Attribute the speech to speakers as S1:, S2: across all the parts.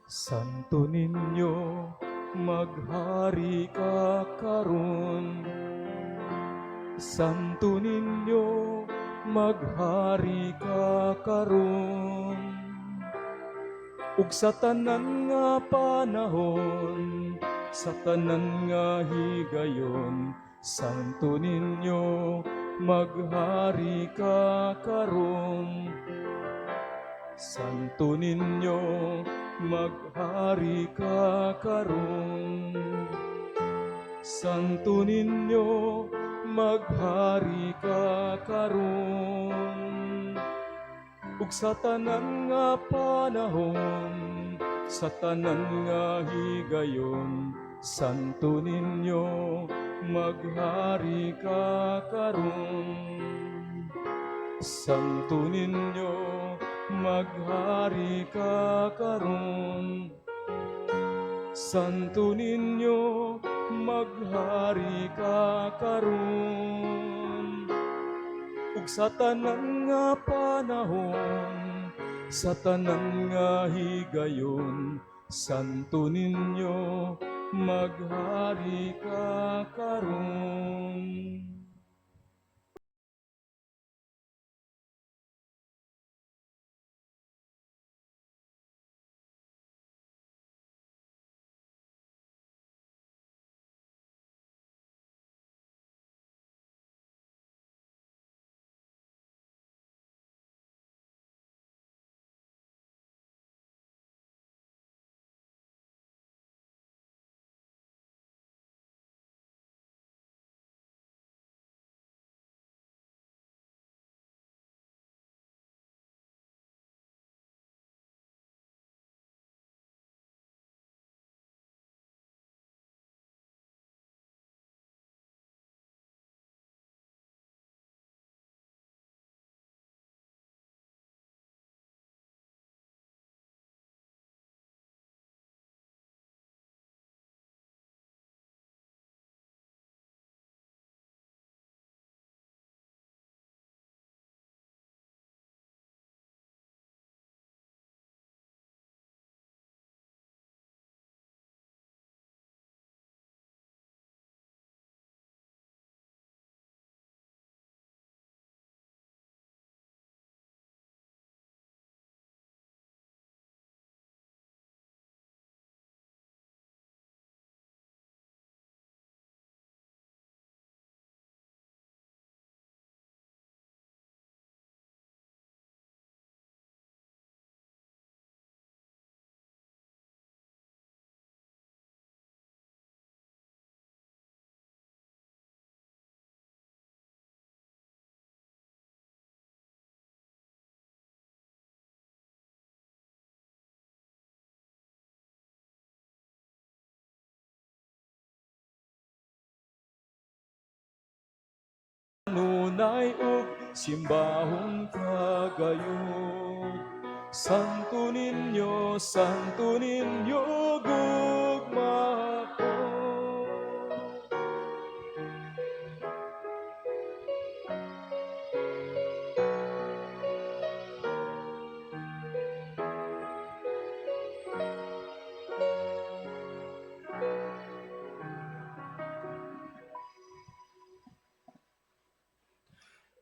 S1: Santo Niño, maghari ka karon. Santo Niño, maghari ka karon. Ug sa tanan nga panahon, sa tanan nga higayon, Santo Niño, maghari ka karon. Santo Niño, maghari ka karon. Santo Niño, maghari ka karon. Ug sa tanan nga panahon, sa tanan nga higayon, Santo Niño, maghari ka karon. Santo Niño, maghari ka karon. Santo Niño, maghari ka karon. Ug sa tanan nga panahon, sa tanan nga higayon, Santo Niño, maghari ka karon. Nunay ug simbahon kagayon. Santo Niño, Santo Niño, gugma ko.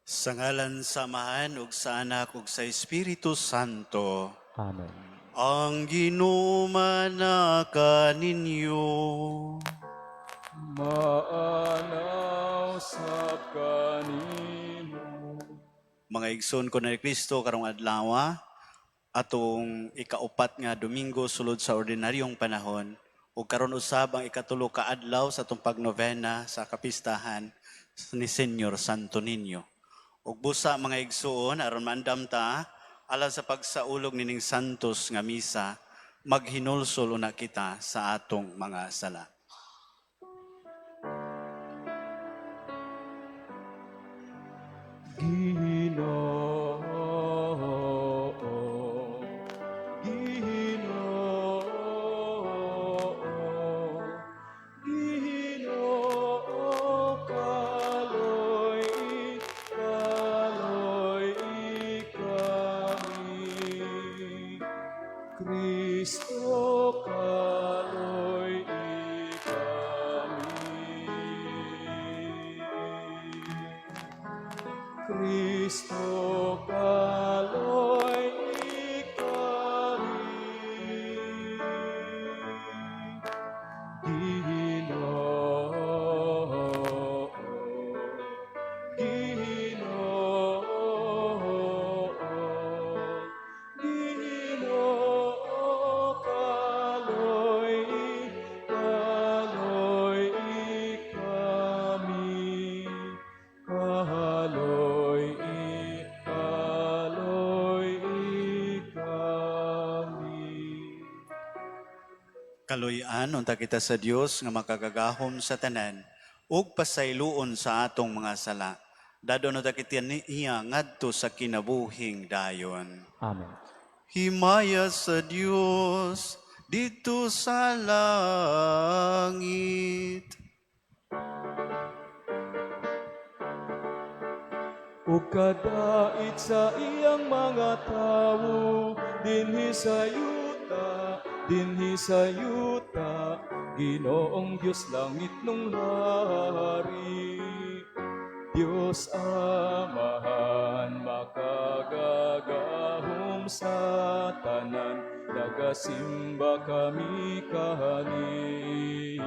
S2: Sa ngalan sa Amahan ug sa Anak ug sa Espiritu Santo.
S1: Amen.
S2: Ang ginumana kaninyo.
S1: Maanaw sa kanimo.
S2: Mga igsoon ko na Kristo karong adlaw, atong ikaupat nga Domingo sulod sa ordinaryong panahon ug karon usab ang ikatulo ka adlaw sa atong pagnovena sa kapistahan ni Señor Santo Niño. Ug busa mga igsoon aron maandam ta alang sa pagsaulog nining santos nga misa, maghinulsol una kita sa atong mga sala.
S1: Ginoo, Ginoo, Ginoo, kaloy kami. Kristo Kristo kaloy ikari. Ginoo, Ginoo, Ginoo, kaloy, kaloy kami, kaloy kami.
S2: Kaloy-an unta kita sa Dios nga makagagahom sa tanan ug pasayloon sa atong mga sala. Dadon unta kita niya ngadto sa kinabuhing dayon.
S1: Amen.
S2: Himaya sa Dios dito sa langit.
S1: Ug kadait sa iyang mga tawo dinhi sa yuta, dinhi sa yuta, Ginoong Diyos langit nung hari. Diyos Amahan makagagahom sa tanan, nagasimba kami kanimo.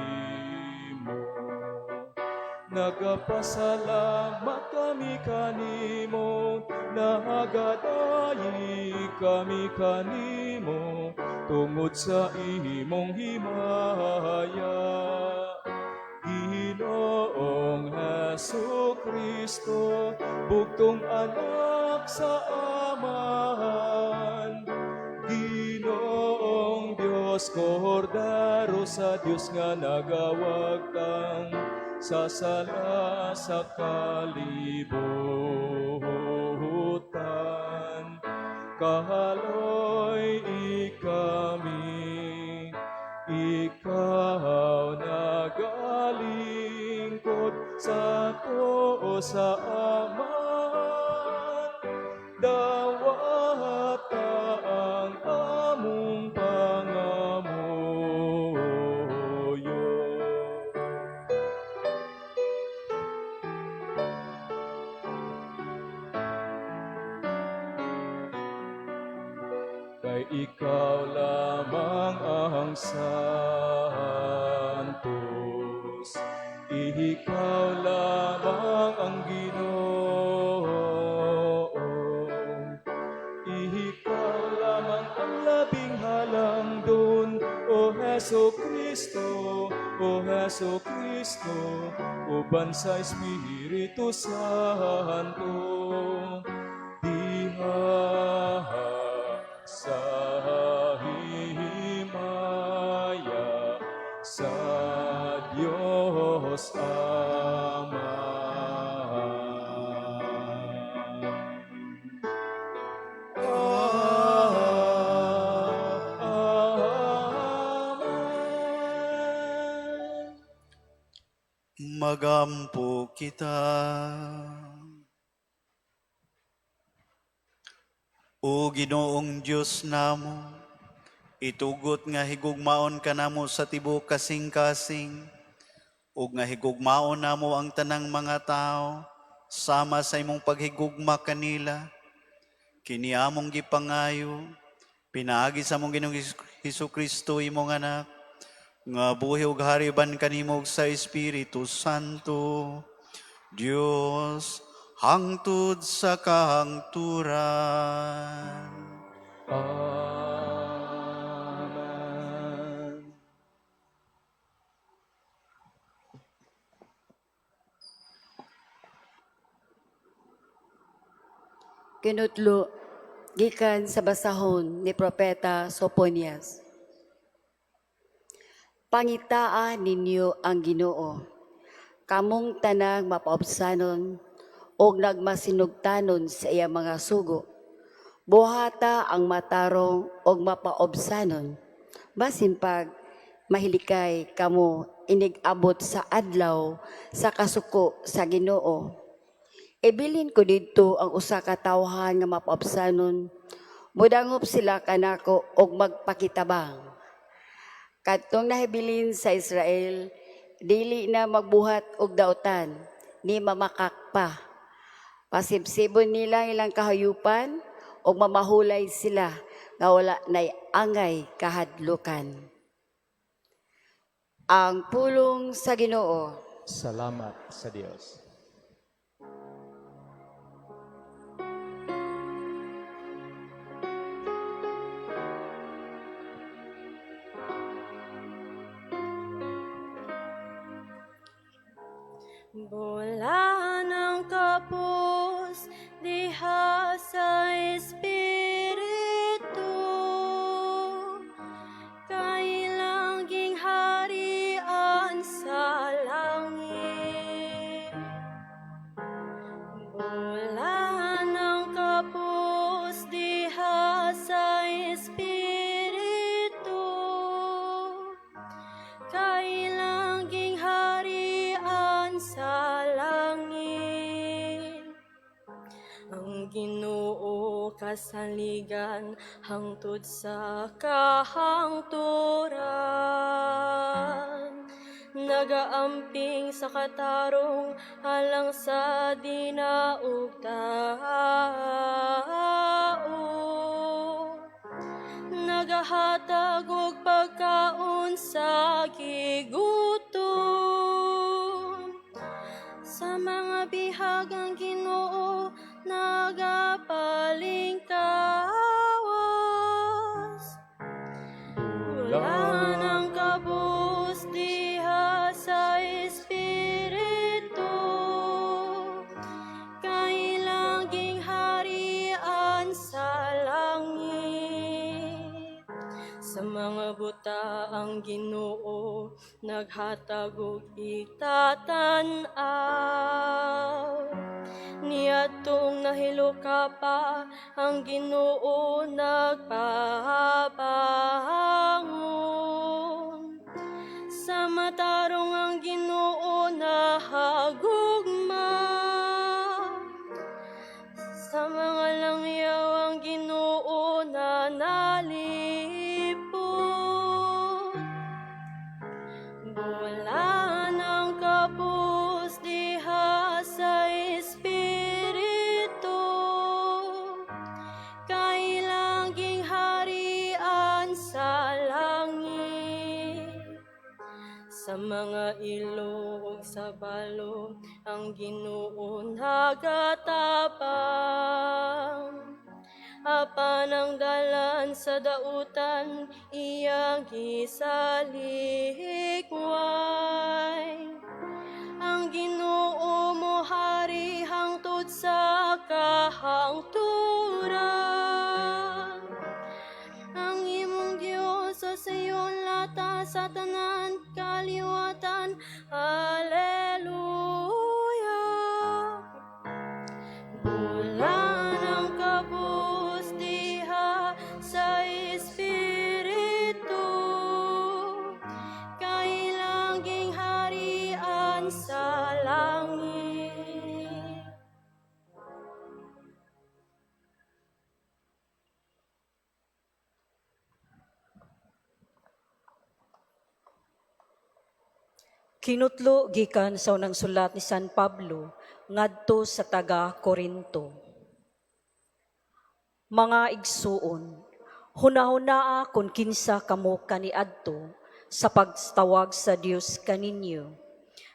S1: Nagapasalamat kami kanimo, nagadayi kami kanimo, tungod sa imong himaya. Ginoong Hesu Kristo, bugtong anak sa Amahan. Ginoong Diyos, Kordero sa Diyos nga nagawagtang sa sala sa kalibutan. Kahaloy ikami, ikaw nagalingkod sa tuo sa Amahan. Dawata ang among pangamuyo. Kay ikaw lamang ang santos, ikaw lamang ang Ginoo, ikaw lamang ang labing halangdon, O Hesu Kristo, O Hesu Kristo, uban sa Espiritu Santo, diha sa himaya sa Diyos Ama. Amen.
S2: Magampo kita. O Ginoong Diyos namo, itugot nga higugmaon ka namo sa tibuok kasing-kasing, ug nga higugmaon namo ang tanang mga tao, sama sa imong paghigugma kanila. Kini among gipangayo, pinaagi sa among Ginoong Hesukristo imong anak, nga buhi ug hariban kanimo sa Espiritu Santo, Dios, hangtod sa kahangturan.
S1: Amen.
S3: Kinutlo, gikan sa basahon ni Propeta Sophonias. Pangitaan ninyo ang Ginoo, kamong tanang mapaobsanon o nagmasinugtanon sa iya mga sugo. Buhata ang matarong o mapaobsanon, basin pag mahilikay kamo inigabot sa adlaw sa kasuko sa Ginoo. Ibilin ko dito ang usa ka tawhan nga mapaobsanon, mudangop sila kanako og magpakitabang. Kadtong nahibilin sa Israel, dili na magbuhat og dautan, ni mamakak pa. Pasibsibon nila ilang kahayupan o mamahulay sila nga wala nay angay kahadlukan. Ang pulong sa Ginoo.
S1: Salamat sa Diyos.
S4: Bola ng kapos, diha sa Espiritu, kailang gingharian sa langit. Bola ng kapos, diha sa Espiritu, kailang gingharian sa langit. Ang Ginoo kasaligan hangtod sa kahangturan, nagaamping sa katarong alang sa dinaog tao, nagahatag og pagkaon sa gigutom, sa mga bihagang Ginoo nagapalingkawas. Wala ng kabus diha sa Espiritu, kailang gingharian sa langit. Sa mga buta ang Ginoo naghatag og itatanaw, niadtong nahilukapa ang Ginoo nagpabangon. Sa matarong ang Ginoo nahagugma, sa mga langyaw ang Ginoo nanalipod. Bola ng kapos diha sa Espiritu, kailang gingharian sa langit. Sa mga ilog sa balo ang Ginoo nagatabang, apan ang dalan sa dautan iyang gisalikway. Ang Ginoo mohari hangtod sa kahangturan, ang imong Dios sa sayon lata sa tanan kaliwatan. Alleluia. Bola ng kabus diha sa Espiritu, kailang gingharian sa langit.
S5: Kinutlo gikan sa unang sulat ni San Pablo ngadto sa taga Corinto. Mga igsuon, hunahunaa kung kinsa kamo kaniadto sa pagtawag sa Dios kaninyo.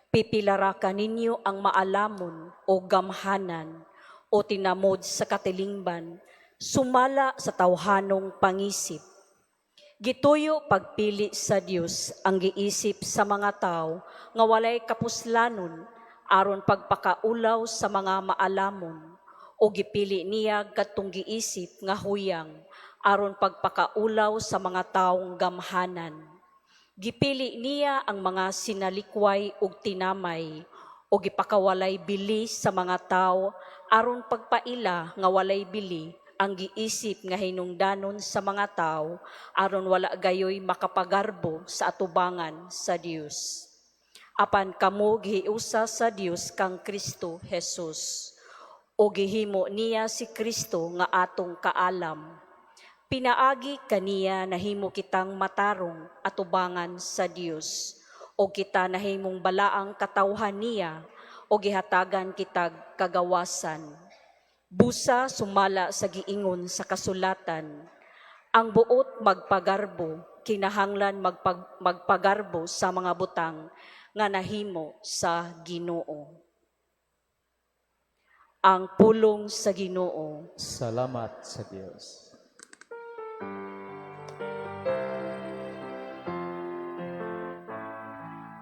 S5: Pipilara kaninyo ang maalamon o gamhanan o tinamod sa katilingban, sumala sa tawhanong pangisip. Gituyo pagpili sa Dios ang giisip sa mga tao nga walay kapuslanon aron pagpakaulaw sa mga maalamon, o gipili niya kadtong giisip nga huyang aron pagpakaulaw sa mga taong gamhanan. Gipili niya ang mga sinalikway ug tinamay o gipakawalay bili sa mga tao aron pagpaila nga walay bili ang giisip nga hinungdanon sa mga tao aron wala gayoy makapagarbo sa atubangan sa Dios. Apan kamo gihiusa sa Dios kang Kristo Jesus, o gihimo niya si Kristo nga atong kaalam. Pinaagi kaniya nahimo kitang matarong atubangan sa Dios, o kita nahimong balaang katawhan niya, o gihatagan kitag kagawasan. Busa sumala sa giingon sa kasulatan, ang buot magpagarbo, kinahanglan magpagarbo sa mga butang nga nahimo sa Ginoo. Ang pulong sa Ginoo.
S1: Salamat sa Diyos.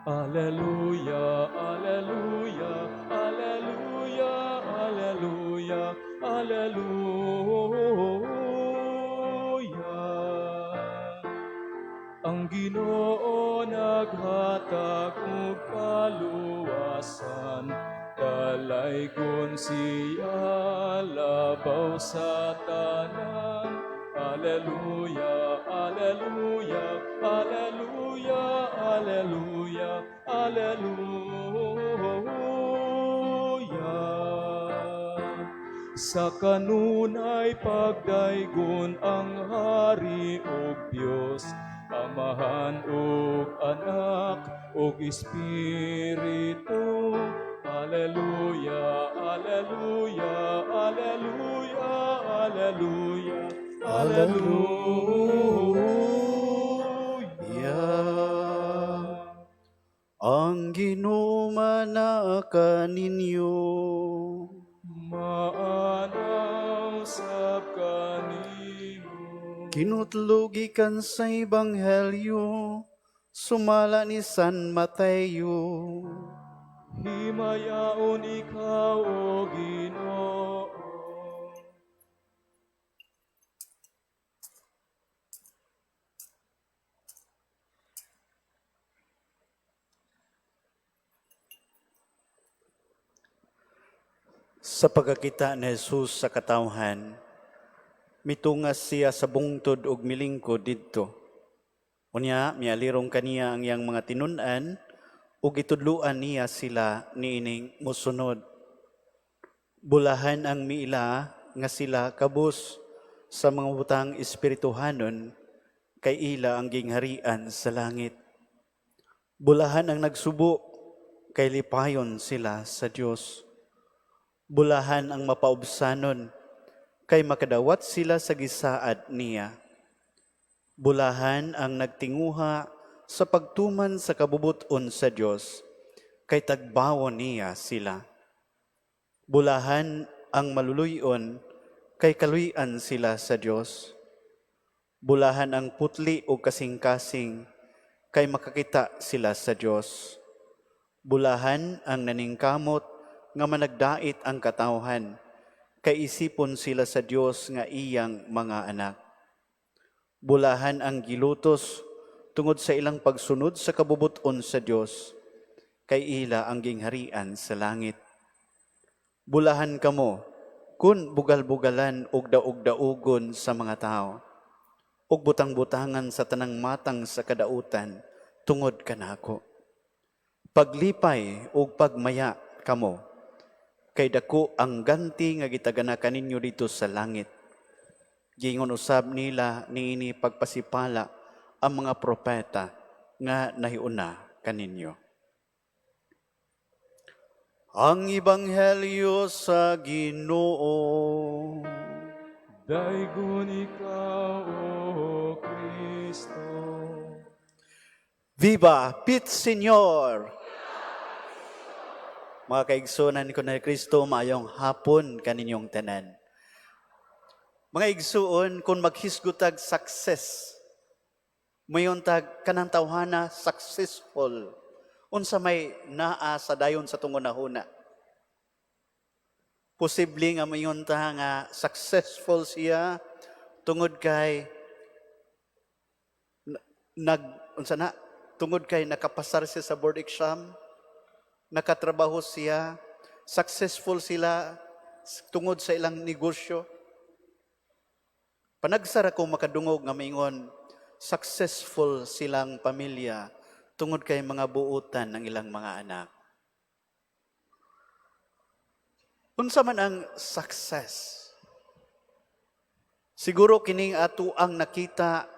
S1: Alleluia, alleluia, alleluia, alleluia, alleluia. Ang Ginoo naghatag og kaluwasan, dalaygon siya labaw sa tanan. Alleluia, alleluia, alleluia, alleluia, alleluia. Sa kanunay pagdaygon ang Hari ug Dios, Amahan ug Anak ug Espiritu. Alleluia, alleluia, alleluia, alleluia, alleluia.
S2: Ang Ginoo manaka ninyo.
S1: Maanaw sab kanimo.
S2: Kinutlugi kan sa Ebanghelyo, sumala ni San Mateo.
S1: Himayaon ikaw, O Ginoo.
S2: Sa pagkakita ni Jesus sa katawhan, mitungas siya sa bungtod ug milingkod didto. Unya, mialirong kaniya ang iyang mga tinun-an ug itudluan niya sila niining mosunod. Bulahan ang miila nga sila kabus sa mga butang espirituhanon kay ila ang gingharian sa langit. Bulahan ang nagsubo kay lipayon sila sa Dios. Bulahan ang mapaubsanon kay makadawat sila sa gisaad niya. Bulahan ang nagtinguha sa pagtuman sa kabubuton sa Dios kay tagbawon niya sila. Bulahan ang maluluyon kay kaluyan sila sa Dios. Bulahan ang putli o kasing-kasing kay makakita sila sa Dios. Bulahan ang naningkamot nga managdait ang katawhan, kay isipon sila sa Dios nga iyang mga anak. Bulahan ang gilutos tungod sa ilang pagsunod sa kabubuton sa Dios, kay ila ang gingharian sa langit. Bulahan kamo kun bugal-bugalan ug daog-daogon sa mga tao, ug butang-butangan sa tanang matang sa kadautan tungod kanako. Paglipay ug pagmaya kamo, kay dako ang ganti nga gitagana kaninyo dito sa langit. Gingon usab nila niini pagpasipala ang mga propeta nga nahiuna kaninyo. Ang Ebanghelyo sa Ginoo.
S1: Daygon ikaw, O Kristo.
S2: Viva Pit Señor! Mga kaigsunan ko na Kristo, maayong hapon kaninyong tanan. Mga igsuon, kung maghisgutag success, mayon tag kanang tawhana successful, unsa may naa sa dayon sa tungon-huna. Posible nga mayon ta nga successful siya tungod kay tungod kay nakapasar siya sa board exam, nakatrabaho siya, successful sila tungod sa ilang negosyo. Panagsara ko makadungog nga maingon, successful silang pamilya tungod kay mga buutan ng ilang mga anak. Unsa man ang success? Siguro kining ato ang nakita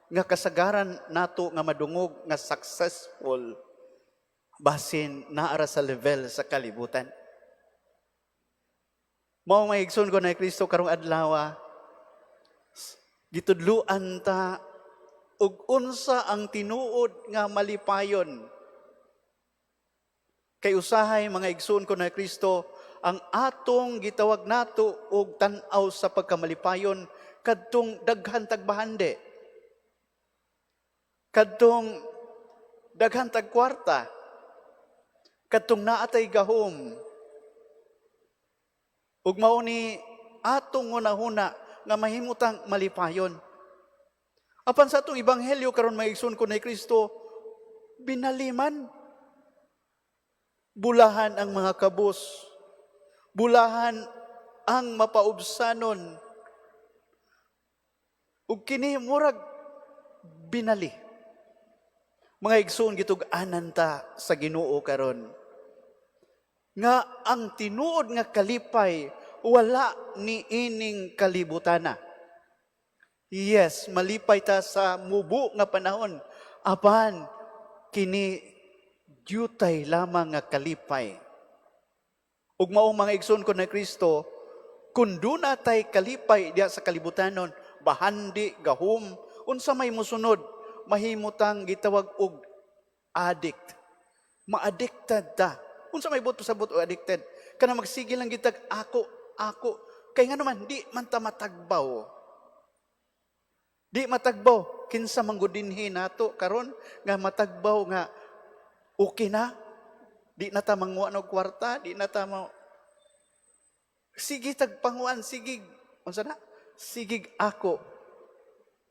S2: nga kasagaran nato nga madungog nga successful basin naara sa level sa kalibutan. Mao maigsoon ko na Kristo karong adlaw, gitudluan ta ug unsa ang tinuod nga malipayon. Kay usahay mga igsoon ko na Kristo, ang atong gitawag nato og tan-aw sa pagkamalipayon kadtong daghan tag bahande. Kadtong daghan tag kwarta. Kadtong naatay gahom. Ug mao ni atong hunahuna nga mahimutang malipayon. Apan sa atong ebanghelyo karon maigsoon ko na Kristo, binaliman. Bulahan ang mga kabus. Bulahan ang mapaubsanon. Ug kini murag binali. Mga igsoon gitug-anan ta sa Ginoo karon. Nga ang tinuod nga kalipay wala ni ining kalibutana. Yes, malipay ta sa mubo nga panahon. Apan kini diyutay lamang nga kalipay. Ug mao mga igsoon ko na Kristo, kun duna tay kalipay diya sa kalibutanon, bahandi, gahom, unsa may mosunod, mahimutang gitawag og addict. Ma-addicted ta. Unsa may buto sa buto addicted? Kana magsige lang gitag ako. Kay nga naman di man ta matagbaw. Di matagbaw kinsa manggudinhi nato karon nga matagbaw nga okay na. Di na ta manguha og kwarta, di na ta sige tagpanguan, sige. Unsa na? Sige ako.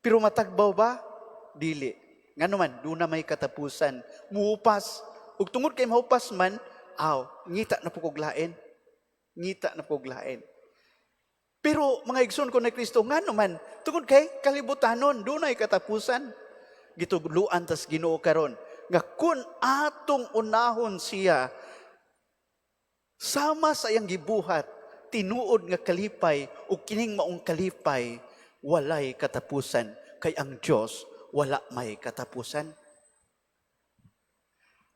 S2: Pero matagbaw ba? Dili. Nga naman, doon na may katapusan. Muupas. Ug tungod kay maupas man, ngita na puglain. Ngita na puglain. Pero mga igsoon ko na Kristo, nga naman, tungod kay kalibutanon, doon ay katapusan. Gitugluan tas Ginoo karon nga kun atong unahon siya sama sa iyang gibuhat, tinuod nga kalipay ug kining maong kalipay walay katapusan kay ang Dios wala may katapusan.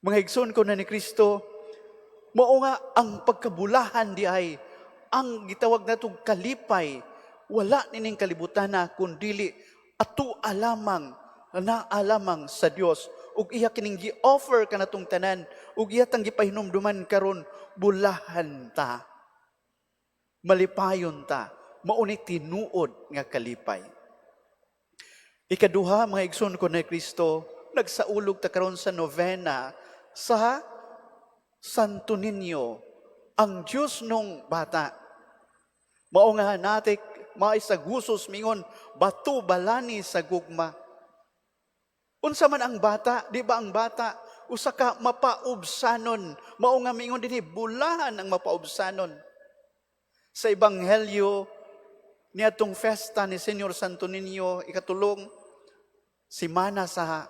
S2: Mga igsoon ko na ni Kristo, mao nga ang pagkabulahan di ay ang gitawag natong kalipay wala nining kalibutana kundili ato alamang na alamang sa Dios ug iya kining gi-offer kanatong tanan ug iya tang gipahinumduman karon bulahan ta malipayon ta mao ni tinuod nga kalipay. Ikaduha mga igsoon ko na Kristo, nagsaulog ta karon sa novena sa Santo Niño, ang Diyos nung bata. Mao nga natik maay sa gusos mingon batu balani sa gugma. Unsa man ang bata, di ba ang bata usa ka mapaubsanon, mao nga mingon dinhi bulahan ang mapaubsanon. Sa ebanghelyo niadtong festa ni Senyor Santo Niño ikatulong simana sa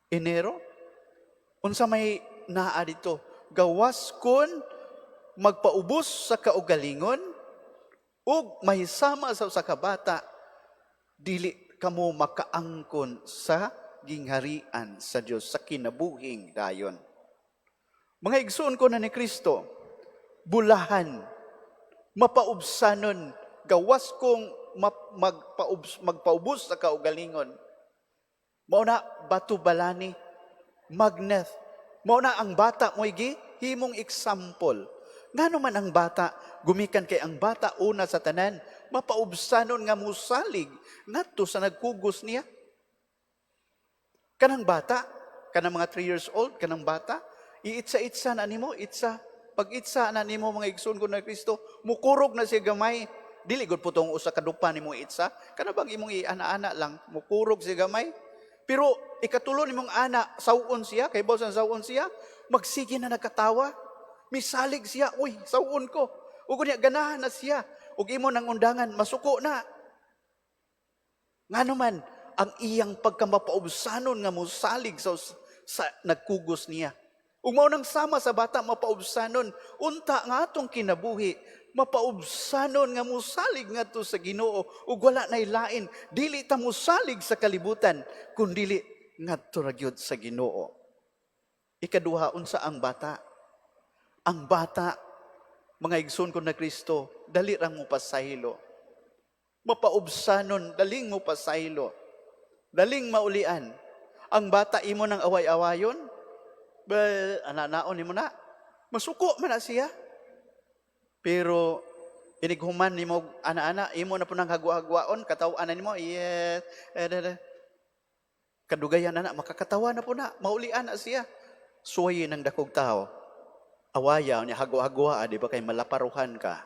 S2: Enero, unsa may naa dito, gawas kun magpaubos sa kaugalingon ug mahisama sa usa ka bata dili kamo makaangkon sa gingharian sa Dios sa kinabuhing dayon. Mga igsoon ko na ni Kristo, bulahan, mapaubsanon, gawas kong magpaubos sa kaugalingon. Mao na batu balani, magnet. Mao na ang bata mo himong example. Ngano man ang bata, gumikan kay ang bata una sa tanan, mapaubsanon nga musalig ngadto sa nagkugos niya. Kanang bata, kanang mga 3 years old, kanang bata, iitsa-itsa na nimo, itsa. Pag itsa na nimo mga igsoon ko na Kristo, mukurog na siya gamay. Dili gud putong usa ka dupa nimo itsa. Kana bang imong iana-ana lang, mukurog siya gamay. Pero ikatulo nimong ana, sawon siya, kay boss ang sawon siya, magsige na nagkatawa. Misalig siya, uy, sawon ko. Ug niya ganahan na siya. Ug imo nang undangan, masuko na. Ngano man, ang iyang pagkamapaubsanon nga musalig sa nagkugos niya. Ug mao nang sama sa bata mapaubsanon, unta nga atong kinabuhi, mapaubsanon nga musalig ngadto sa Ginoo ug wala nay lain, dili ta musalig sa kalibutan kundi ngadto ra gyud sa Ginoo. Ikaduha unsa ang bata? Ang bata Mga igsoon ko na Kristo, dali rang mo pasaylo. Mapaubsanon, daling mo pasaylo. Daling maulian. Ang bata imo ng away-awayon, ananaon mo na. Masuko man na siya. Pero, inighuman ni mo, ana-ana, imo na po ng hagwa-hagwaon, katawan ni mo, yes, kadugayan na, makakatawa na po na, maulian na siya. Suwayin ng dakog tao. Awaya, niya hagwa-hagwa, di ba kay malaparuhan ka.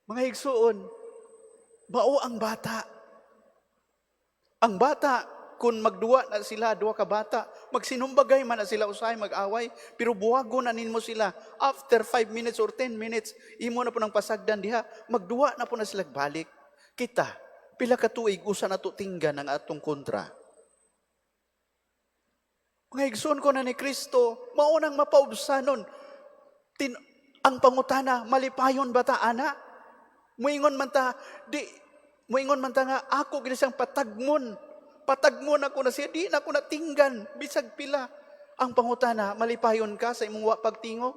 S2: Mga igsoon, mao ang bata. Ang bata, kung magduwa na sila, duwa ka bata, magsinumbagay man na sila usahay, mag-away, pero buwago na ninmo sila. After 5 minutes or 10 minutes, imo na po ng pasagdan diha, magduwa na po na sila balik. Kita, pila ka tuig, usa na to tinggan ang atong kontra. Mga igsoon ko na ni Kristo, maunang mapaubsanon. Ang pangutana, malipayon ba ta, ana? Muingon man ta nga, ako ginisang patagmon ako na siya, di na ako natinggan, bisag pila. Ang pangutana, malipayon ka sa imong pagtingo?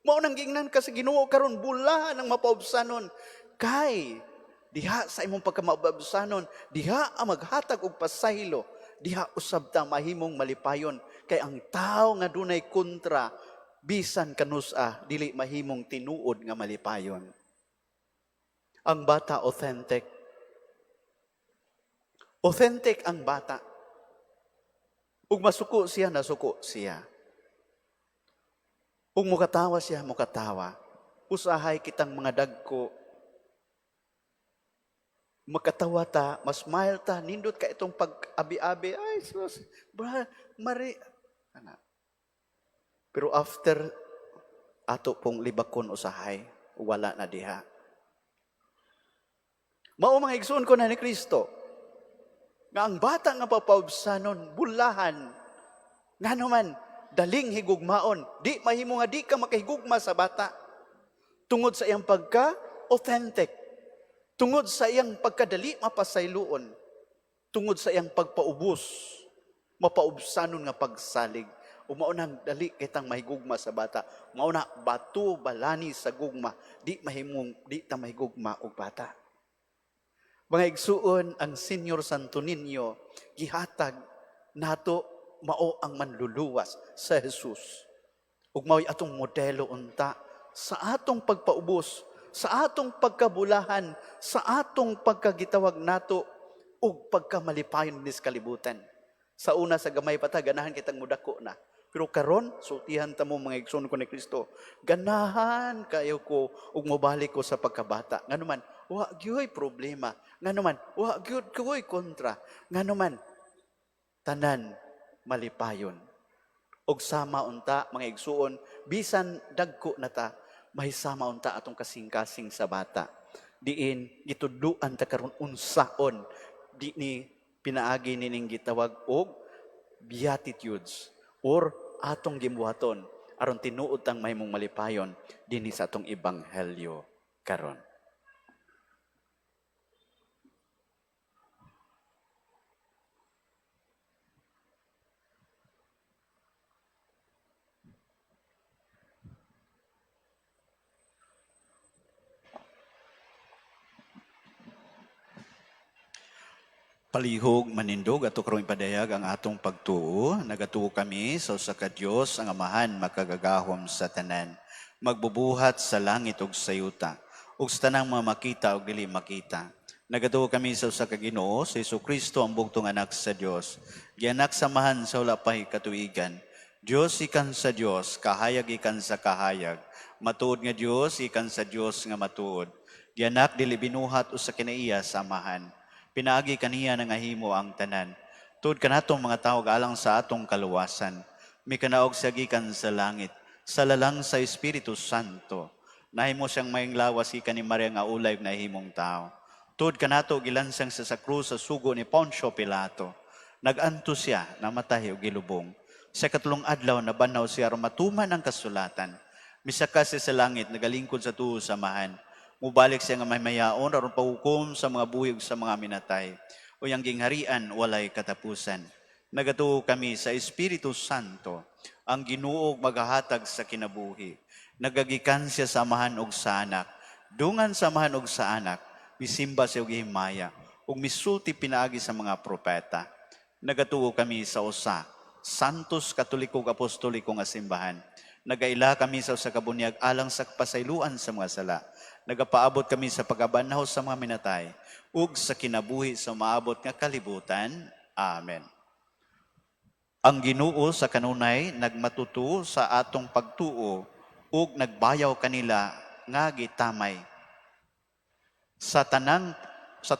S2: Maunang gingnan ka sa Ginoo karon bula ng mapaubsanon. Kay, diha sa imong pagkamaubsanon, diha ang maghatag og pasaylo, diha usab ta mahimong malipayon. Kay ang tao nga dunay kontra, bisan kanusa, dili mahimong tinuod nga malipayon. Ang bata authentic. Authentic ang bata. Ug masuko siya, nasuko siya. Ug mukatawa siya, mukatawa. Usahay kitang mga dagko. Makatawa ta, mas smile ta, nindot ka itong pag-abi-abi. Ay, sus, mari. Pero after ato pong libakon usahay, wala na diha. Mao mga igsoon ko na ni Kristo, nga ang bata nga papaubsanon, bulahan, nga naman, daling higugmaon, di mahimo nga di ka makahigugma sa bata. Tungod sa iyang pagka-authentic, tungod sa iyang pagkadali mapasayloon, tungod sa iyang pagpaubos, mapaubsanon nga pagsalig, umaunang dali kitang mahigugma sa bata. Mauna, bato, balani sa gugma, di ta mahigugma og bata. Mga igsuon, ang Senior Santo Niño, gihatag nato mao ang manluluwas sa Jesus. Ug mao'y atong modelo unta sa atong pagpaubos, sa atong pagkabulahan, sa atong pagkagitawag nato ug pagkamalipayon nis kalibutan. Sa una sa gamay pa ta, ganahan kitang mudako na. Pero karon, sultihan ta mo mga igsoon ko ni Kristo, ganahan kayo ko ug mobalik ko sa pagkabata. Nganuman, wa gyud problema. Nganuman, wa gyud koy kontra. Nganuman, tanan malipayon. Og sama unta mga igsuon, bisan dagko na ta, mahisama unta atong kasing-kasing sa bata. Diin gitudluan ta karon unsaon di ni pinaagi nining gitawag og beatitudes or atong gibuhaton aron tinuod tang mahimong malipayon dinhi sa atong ebanghelyo karon. Palihog manindog ato karong ipadayag ang atong pagtuo. Nagatuo kami sa usa ka Dios ang Amahan makagagahom sa tanan. Magbubuhat sa langit ug sa yuta. Ug sa tanang mga makita ug dili makita. Nagatuo kami sa usa ka Ginoo, sa Jesucristo ang bugtong anak sa Dios. Gianak samahan sa wala pa katuigan. Dios ikan sa Dios, kahayag ikan sa kahayag. Matuod nga Dios ikan sa Dios nga matuod. Gianak dili binuhat usa kinaiya samahan. Pinaagi kaniya nga himo ang tanan. Tuod kanatong mga tao alang sa atong kaluwasan. May kanaog sa gikan sa langit, sa lalang sa Espiritu Santo. Nahimo siyang mayong lawas ikan ni Maria nga ulay na himong tao. Tuod kanato gilansang sa krus sa sugo ni Poncio Pilato. Naganto siya, namatay o gilubong. Sa katulong adlaw nabanaw siya matuman ang kasulatan. Misaka siya sa langit, nagalingkod sa tuo samahan. Mubalik siya nga may mayaon, aron pahukom sa mga buyog sa mga minatay. O yang gingharian, walay katapusan. Nagatuo kami sa Espiritu Santo, ang Ginoo maghahatag sa kinabuhi. Nagagikan siya sa amahan og sa anak. Dungan sa amahan og sa anak, misimba siya og himaya, ug misulti pinaagi sa mga propeta. Nagatuo kami sa usa, Santos Katolikong Apostolikong Asimbahan. Nagaila kami sa usa ka bunyag alang sa pasayloan sa mga sala. Nagapaabot kami sa pagabanaw sa mga minatay, ug sa kinabuhi sa maabot nga kalibutan. Amen. Ang Ginoo sa kanunay nagmatutuo sa atong pagtuo ug nagbayaw kanila nga gitamay. Sa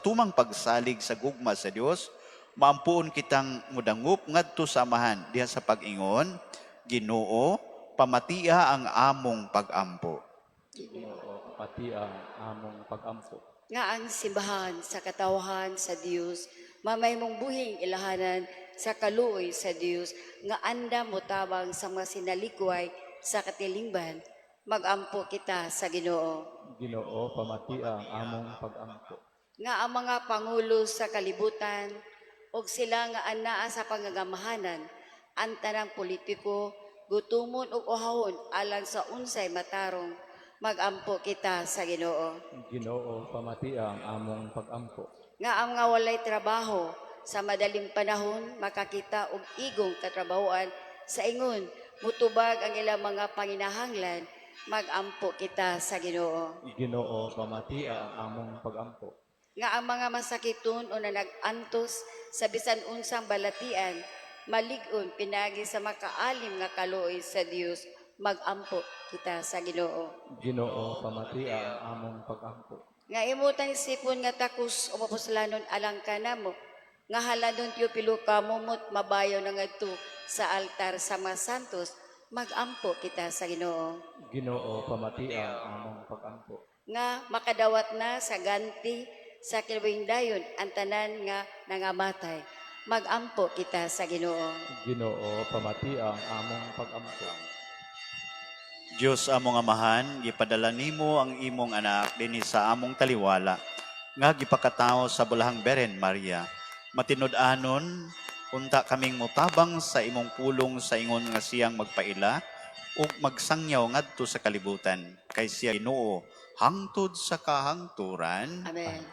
S2: tumang pagsalig sa gugma sa Dios, maampuon kitang mudangup ngadto sa amahan diha sa pag-ingon, Ginoo, pamatia ang among pag-ampo.
S1: Ginoo, pati ang among pag-ampo.
S3: Nga ang simbahan sa katawahan sa Dios, mamay mong buhing ilahanan sa kaluoy sa Dios, nga anda mo tabang sa mga sinalikway sa katilingban, magampo kita sa Ginoo.
S1: Ginoo, pamati ang among pag-ampo.
S3: Nga ang mga pangulo sa kalibutan, og sila nga anaa sa pangagamahanan, ang tanang politiko, gutumon ug uhawon alang sa unsay matarong, magampo kita sa Ginoo.
S1: Ginoo, pamati ang among pag-ampo.
S3: Nga ang mga walay trabaho sa madaling panahon makakita og igong katrabahoan sa ingon mutubag ang ilang mga panginahanglan, magampo kita sa Ginoo.
S1: Ginoo, pamati ang among pag-ampo.
S3: Nga ang mga masakiton o na nag-antos sa bisan unsang balatian, malig-on pinagi sa makaalim nga kaluoy sa Dios, magampo kita sa Ginoo.
S1: Ginoo, pamati ang among pag-ampo.
S3: Nga imutan sipon nga takus o mapuslanon alang kanamo, nga haladon tiyo pilo ka mumot mabayaw na ngadto sa altar sa mga santos, magampo kita sa Ginoo.
S1: Ginoo, pamati ang among pag-ampo.
S3: Nga makadawat na sa ganti sa kilawing dayon ang tanan nga nangamatay, magampo kita sa Ginoo.
S1: Ginoo, pamati ang among pag-ampo.
S2: Diyos among amahan, gipadala nimo ang imong anak dinhi sa among taliwala, nga gipakatao sa bulahang Beren Maria. Matinud-anon, unta kaming mutabang sa imong pulong sa ingon nga siyang magpaila, ug magsangyaw ngadto sa kalibutan, kay siya Ginoo, hangtod sa kahangturan.
S3: Amen.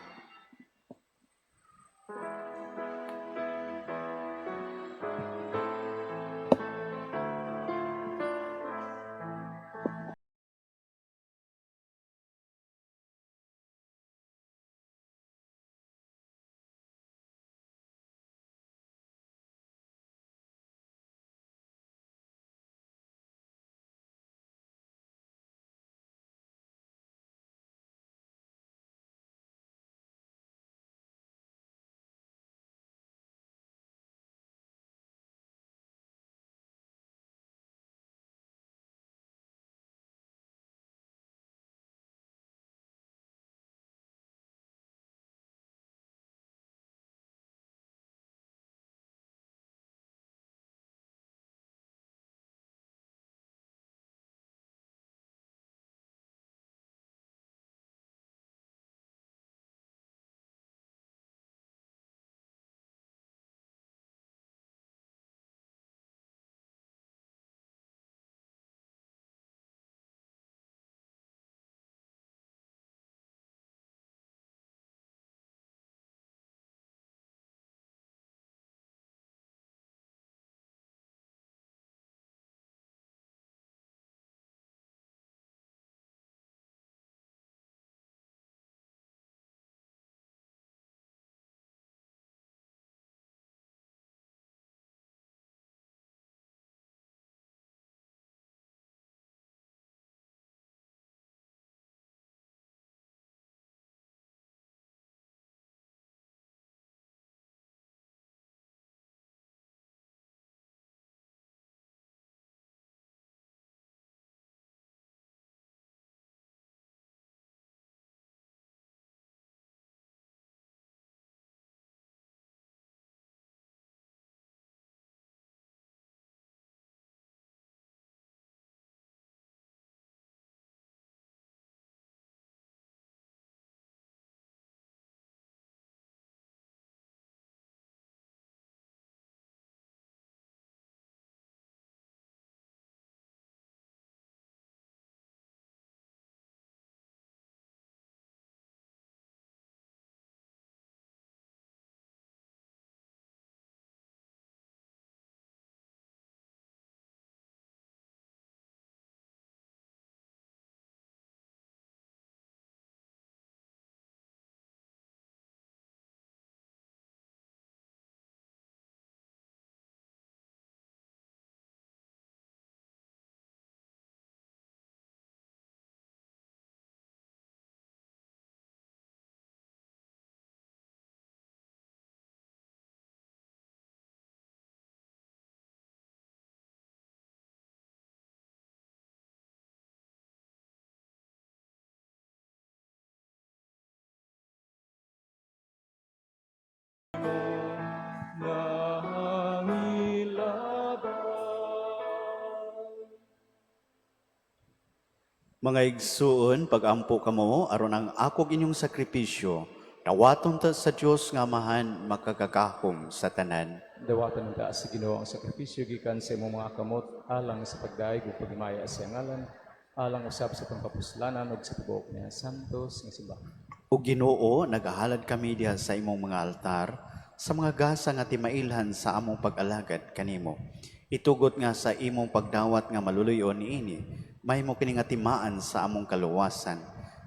S2: Mga igsuon, pagampo kamo aron ang akog inyong sakripisyo, dawaton ta sa Dios nga amahan makagagahom sa tanan.
S1: Dawatan ta sa Ginoo ang sakripisyo gikan sa imong mga kamot alang sa pagdaig ug pagmaya sa ngalan, alang usab sa pangkapuslanan ug sa tibuok niya santos nga simbahan.
S2: O Ginoo, nagahalad kami diha sa imong mga altar sa mga gasa nga timailhan sa among pag-alagad kanimo. Itugot nga sa imong pagdawat nga maluluyon niini, may mo kini nga timaan sa among kaluwasan.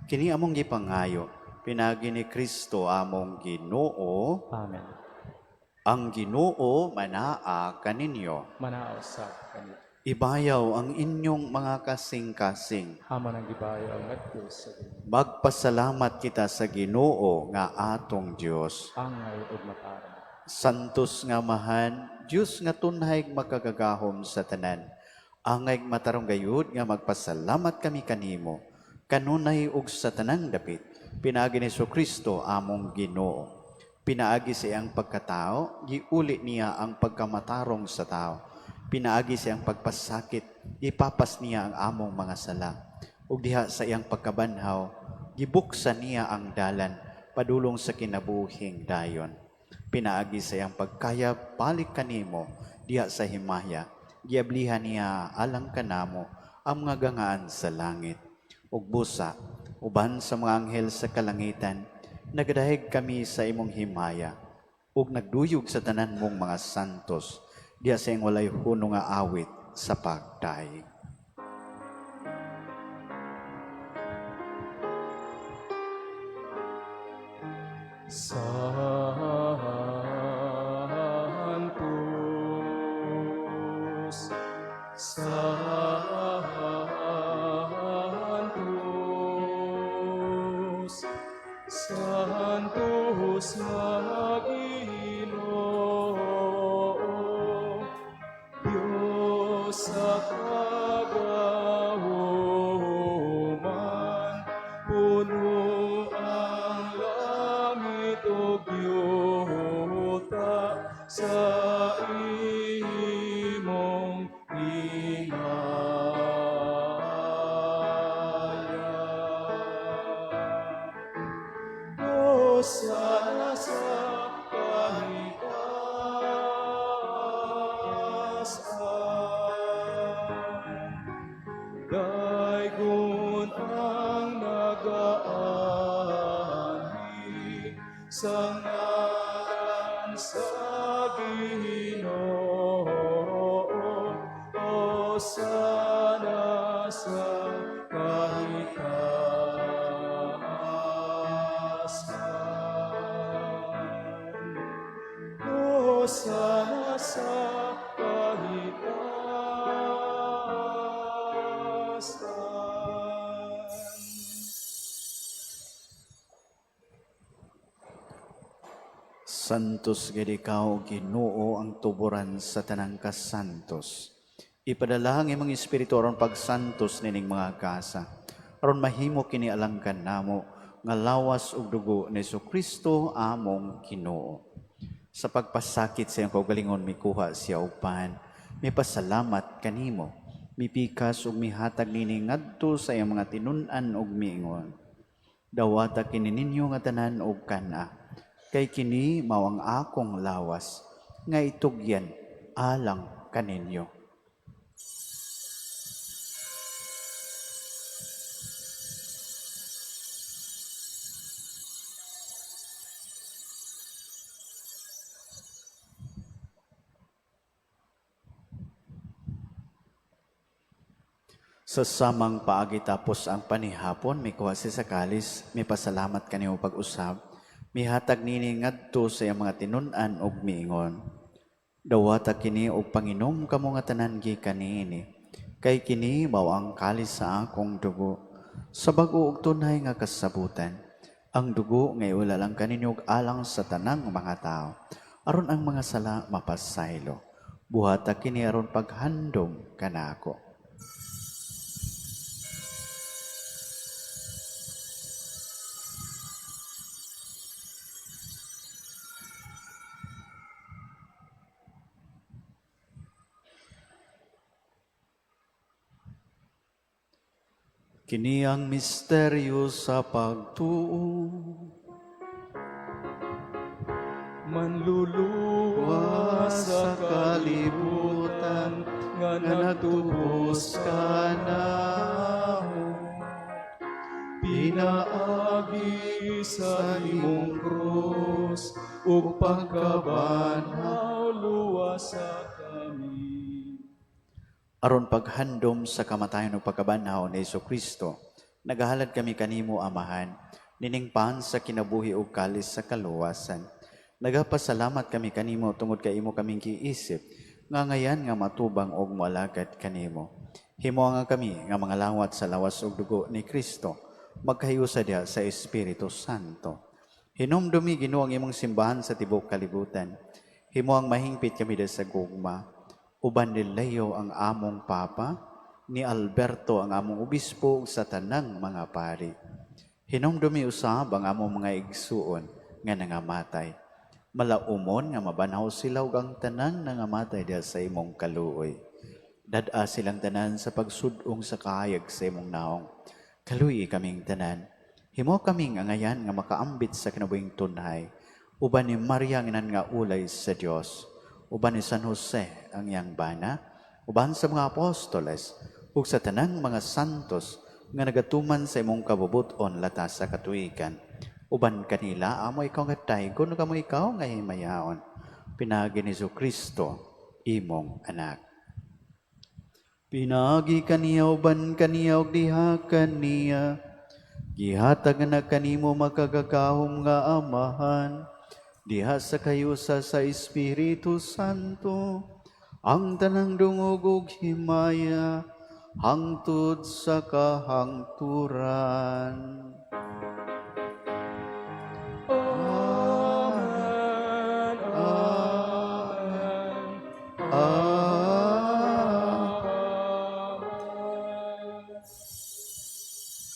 S2: Kini among gipangayo, pinagi ni Kristo among Ginoo,
S1: Amen.
S2: ang Ginoo manaa kaninyo.
S1: Manaaw sa kanila.
S2: Ibayaw ang inyong mga kasing-kasing.
S1: Haman ang gibayaw ngadto sa Ginoo.
S2: Magpasalamat kita sa Ginoo nga atong Dios.
S1: Angay ug matarang.
S2: Santos nga mahan, Diyos nga tunhay makagagahom sa tanan. Angay matarong gayud nga magpasalamat kami kanimo. Kanunay ug sa tanang dapit, pinaagi ni Kristo among Ginoo. Pinaagi sa iyang pagkatao, giuli niya ang pagkamatarong sa tao. Pinaagi sa iyang pagpasakit, ipapas niya ang among mga sala. Ug diha sa iyang pagkabanhaw, gibuksan niya ang dalan, padulong sa kinabuhing dayon. Pinaagi sa iyang pagkayab, balik kanimo, diha sa himaya. Giablihan niya alang kanamo ang mga gangaan sa langit. Ug busa, uban sa mga anghel sa kalangitan, nagadahig kami sa imong himaya. Ug nagduyog sa tanan mong mga santos, diha sa iyang walay hunong nga awit sa pagdaig.
S1: Santos, Santos, Santos nga Ginoo, Diyos sa kagahuman, puno ang langit ug yuta sa imong himaya. Hosana sa kahitasan, daygon ang nagaanhi sa ngalan sa Ginoo. Hosana sa kahitasan. Hosana sa kahitasan.
S2: Santos gid ikaw, Ginoo, ang tuburan sa tanang kasantos. Ipadala ang imong espiritu aron pagsantos nining mga kasa. Aron mahimo kini alangkan namo nga lawas ug dugo ni Kristo among Ginoo. Sa pagpasakit sa iyang kaugalingon mikuha siya og pan, may pasalamat kanimo. Mipikas ug mihatag nini ngadto sa iyang mga tinun-an ug miingon. Dawata kini ninyo nga tanan og kana. Kay kini mao ang akong lawas nga itugyan alang kaninyo. Sa samang paagi tapos ang panihapon, may kuha si sa kalis, may pasalamat kanimo pag-usab, may hatag nini ngadto sa iyang mga tinun-an og miingon. Dawata kini og panginom kamo nga tanan gikan niini. Kay kini mao ang kalis sa akong dugo. Sa bag-o ug tunay nga kasabutan, ang dugo nga iulalang kaninyo og alang sa tanang mga tao. Aron ang mga sala mapasaylo. Buhata kini aron paghandom kanako. Kini ang misteryo sa pagtuo.
S1: Manluluwa sa kalibutan nga nagtubos ka namo. Pinaagi sa imong krus ug pagkabanhaw luwasa kami.
S2: Aron paghandom sa kamatayon ug pagkabanhaw ni Kristo, nagahalad kami kanimo Amahan, niningpan sa kinabuhi ug kalis sa kaluwasan. Nagapasalamat kami kanimo tungod kay imo kaming giisip, nga ngayan nga matubang og moalagad kanimo. Himo nga kami nga mga lawat sa lawas ug dugo ni Kristo, magkahiusa diha sa Espiritu Santo. Hinumdumi Ginoo ang imong simbahan sa tibuok kalibutan. Himo ang mahingpit kami diha sa gugma. Uban ni Leo ang among Papa, ni Alberto ang among obispo sa tanang mga pari. Hinumdumi usab ang among mga igsuon nga nangamatay. Malaumon nga mabanhaw sila ug ang tanan nangamatay diha sa imong kaluoy. Dad-a silang tanan sa pagsudong sa kahayag sa imong naong. Kaluyi kaming tanan. Himo kaming angayan nga makaambit sa kinabuhing tunhay. Uban ni Maria nga ulay sa Dios. Uban ni San Jose ang iyang bana, uban sa mga apostoles, ug sa tanang mga santos nga nagatuman sa imong kabubuton latas sa katuigan. Uban kanila, amo ikaw nga taygon, ug amo ikaw nga himayaon. Pinagi ni Kristo, imong anak. Pinagi kaniya, uban kaniya, ug diha kaniya. Gihatag na kanimo makagagahom nga Amahan, diha sa kayusa sa Espiritu Santo, ang tanang dungog ug himaya, hangtod sa kahangturan.
S1: Amen. Amen. Amen.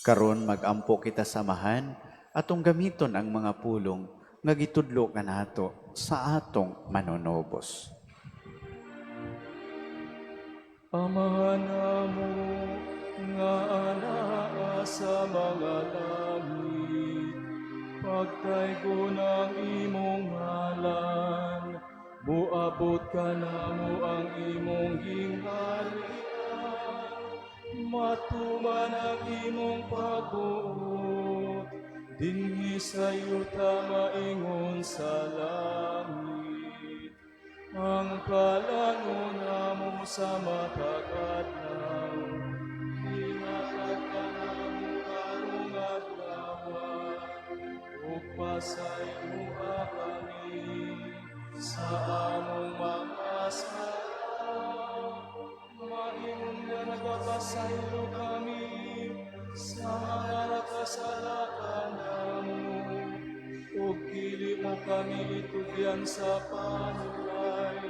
S2: Karon magampo kita samahan, atong gamiton ang mga pulong nga gitudlo kanato sa atong manonobos.
S1: Amahan namo nga anaa sa mga langit, pagtaygo ng imong ngalan, muabot ka namo ang imong gingharian, matuman ang imong pagbuot, dinhi sa yuta maingon sa langit. Ang kalangon namo sa matag-adlaw, hinatag ka namo karong adlaw, ug pasayloa kami sa among mga sala. Maingon nga nagapasaylo kami sa mga nakasalakan namo, ug dili mo kami itugyan sa panulay,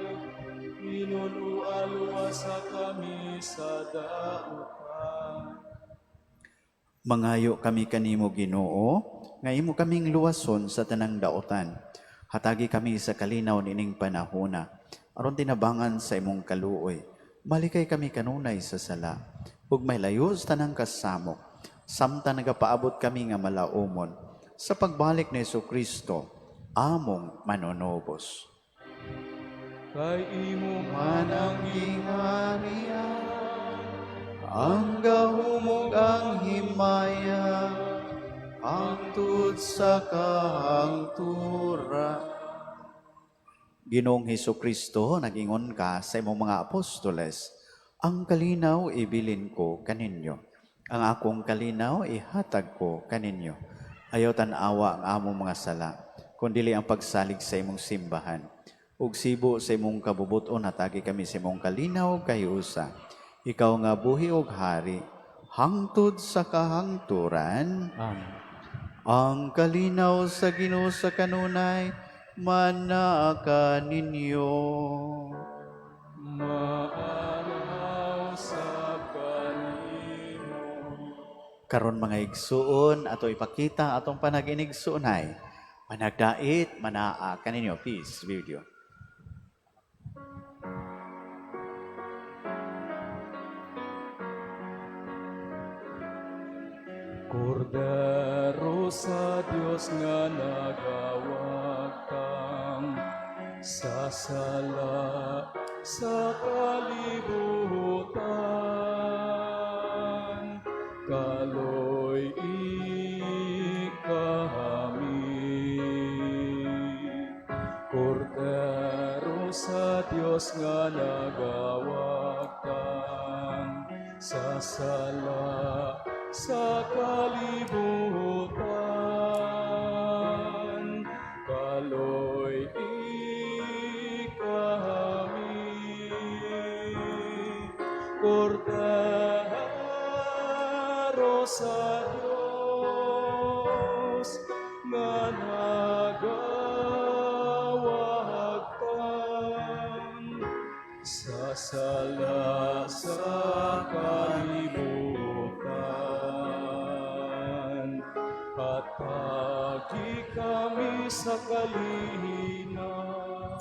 S1: inuluwa-luwasa kami sa dautan.
S2: Mangayo kami kanimo Ginoo, nga imo kaming luwason sa tanang daotan. Hatagi kami sa kalinaw nining panahona, aron tinabangan sa imong kaluoy. Malikay kami kanunay sa sala, ug may layo sa tanang kasamok, samtang nagapaabot kami nga malaumon, sa pagbalik ni Kristo, among manonobos.
S1: Kay imo man ang gingharian,
S2: Ang gahumog ang himaya, hangtod sa kahangturan. Ginoong Kristo, nagingon ka sa imong mga apostoles, ang kalinaw ibilin ko kaninyo. Ang akong kalinaw ihatag ko kaninyo. Ayaw tanawa ang among mga sala, kundili ang pagsalig sa imong simbahan. Ug sibo sa imong kabubuton hatagi kami sa imong kalinaw kayusa. Ikaw nga buhi ug hari, hangtod sa kahangturan.
S1: Amen.
S2: Ang kalinaw sa Ginoo sa kanunay, manaa ka ninyo.
S1: Maanaw sa kanimo.
S2: Karon mga igsuon, ato ipakita atong panaginigsuonay. Managdait, manaa kaninyo. Peace, video.
S1: Kordero sa Dios nga nagawag kang sasala sa kalibutan, kaloy ikami. Kordero sa Dios nga nagawag kang sasala sa kalibutan, kaloy ikami. Kordero sa Dios nga nagawag kang sasala sa kalibutan, hatagi kami sa kalinaw.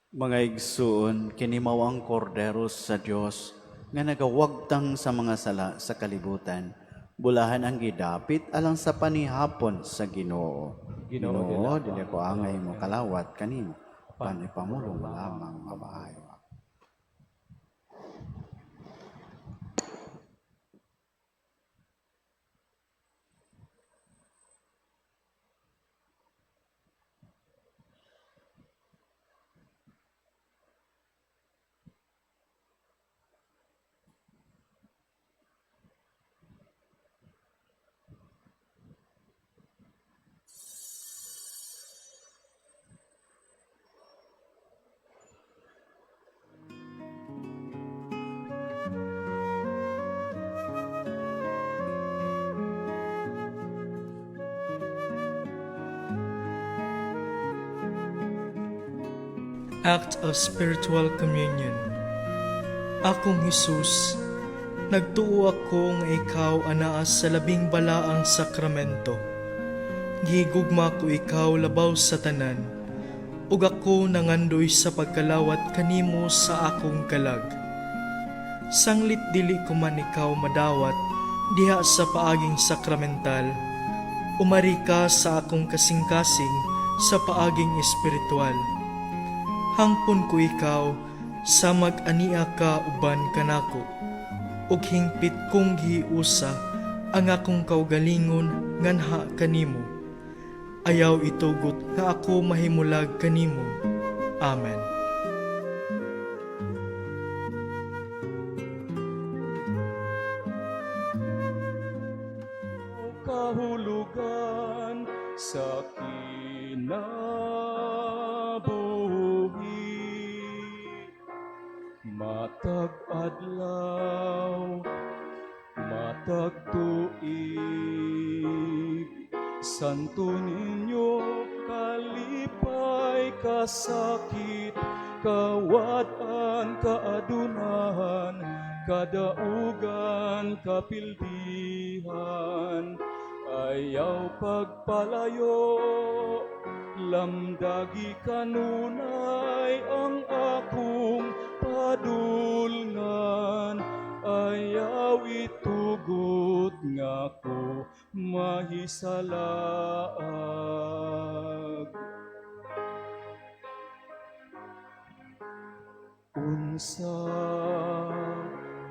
S2: Mga igsoon, kini mao ang kordero sa Dios nga nagawagtang sa mga sala sa kalibutan. Bulahan ang gidapit alang sa panihapon sa Ginoo. Ginoo, dili ko angay mo kalawat kanimo. Panipamulong lamang mamaayo.
S6: Act of Spiritual Communion. Akong Hesus, nagtuo ako nga ikaw anaa sa labing balaang sakramento. Gihigugma ko ikaw labaw sa tanan, ug ako nangandoy sa pagkalawat kanimo sa akong kalag. Sanglit dili ko man ikaw madawat diha sa paaging sakramental, umari ka sa akong kasing-kasing sa paaging espiritual. Hangpon ko ikaw sa mag-ania ka uban kanako, ug hingpit kong giusa ang akong kaugalingon nganha kanimo. Ayaw itugot nga ako mahimulag kanimo. Amen.
S1: Kahulugan sa matag adlaw, matag tuig, Santo Niño, kalipay kasakit, kawatan kaadunahan, kadaugan kapildihan, ayaw pagpalayo, lamdagi kanunay ang akong padulngan, ayaw itugot nga ko mahisalaag. Unsa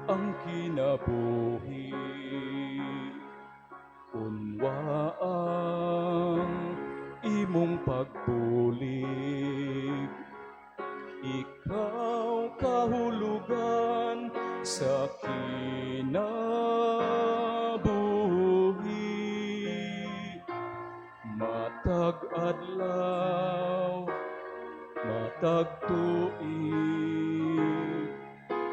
S1: ang kinabuhi, unwa ang imong pagbulig, ikaw kahulugan sa kinabuhi. Matag adlaw, matag tuig,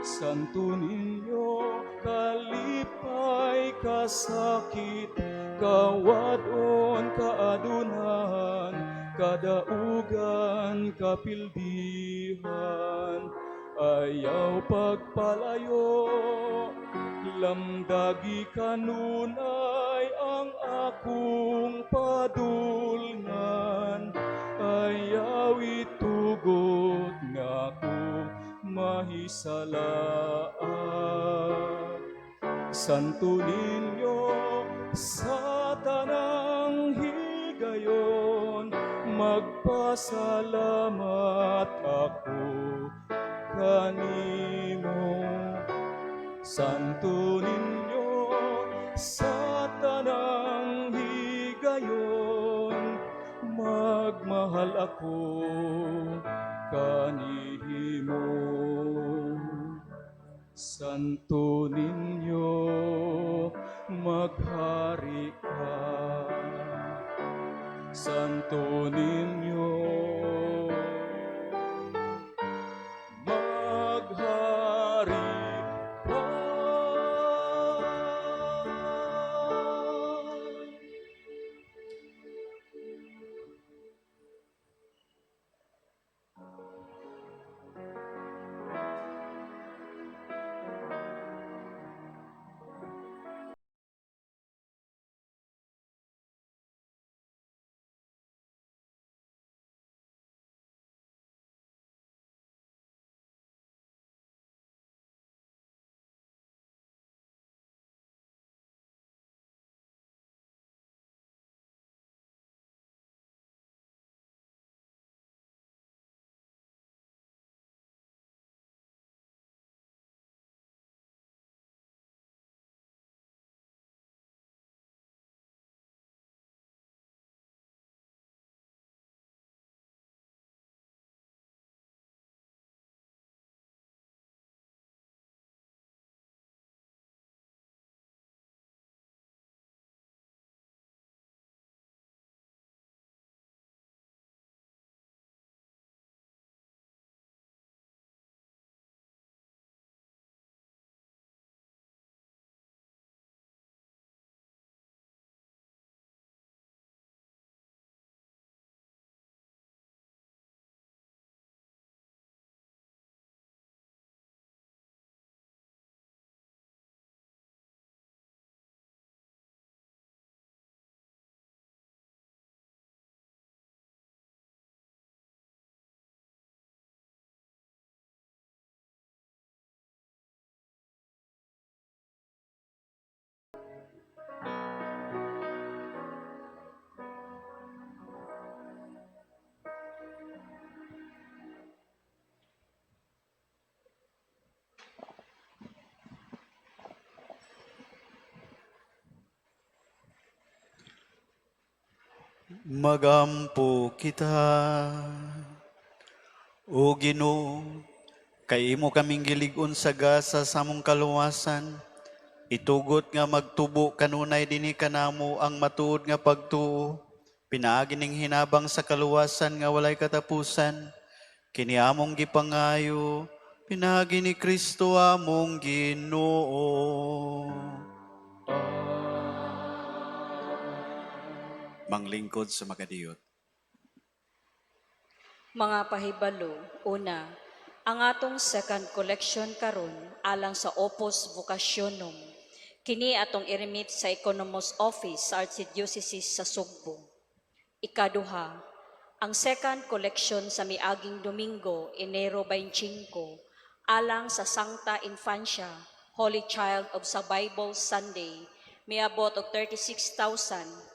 S1: Santo Niño, kalipay kasakit, kawadon kaadunan, kadaugan kapildihan, ayaw pagpalayo, lamdagi kanunay ang akong padulngan, ayaw itugot nga ko mahisalaat. Santo Niño, sa tanang higayon, magpasalamat ako kanimo. Santo Niño, sa tanang higayon, magmahal ako kanimo. Santo Niño, maghari ka. Santo Niño, maghari ka.
S2: Magampo kita, O Ginoo, kay imo kaming gilig-on sa gasa sa among kaluwasan. Itugot nga magtubo kanunay dinhi kanamo ang matuod nga pagtuo. Pinaagi ning hinabang sa kaluwasan nga walay katapusan. Kini among gipangayo, pinaagi ni Kristo among Ginoo. Manglingkod sa makadiyot.
S5: Mga pahibalo, una, ang atong second collection karon alang sa Opus Vocationum. Kini atong i-remit sa Economos Office sa Archdiocese sa Sugbo. Ikaduha, ang second collection sa miaging Domingo, Enero 25, alang sa Sancta Infancia, Holy Child of sa Bible Sunday, miabot og 36,207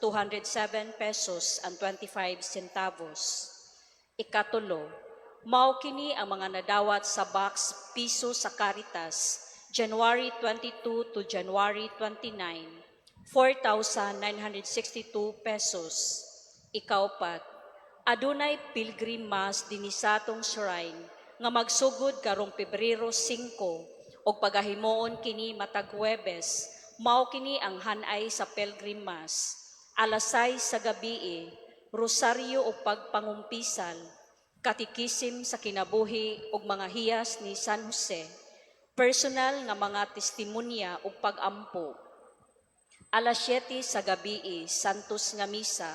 S5: pesos and 25 centavos. Ikatulo, mao kini ang mga nadawat sa box piso sa Caritas, January 22 to January 29, 4,962 pesos. Ikaupat, adunay pilgrim mass dinhi sa atong shrine nga magsugod karong Pebrero 5 og pagahimoon kini matag Huwebes. Mao kini ang hanay sa pilgrim mass. Alas 6 sa gabi, rosaryo o pagpangumpisal, katikisim sa kinabuhi ug mga hiyas ni San Jose, personal nga mga testimonya o pag-ampo. Alas 7 sa gabi, Santos nga misa.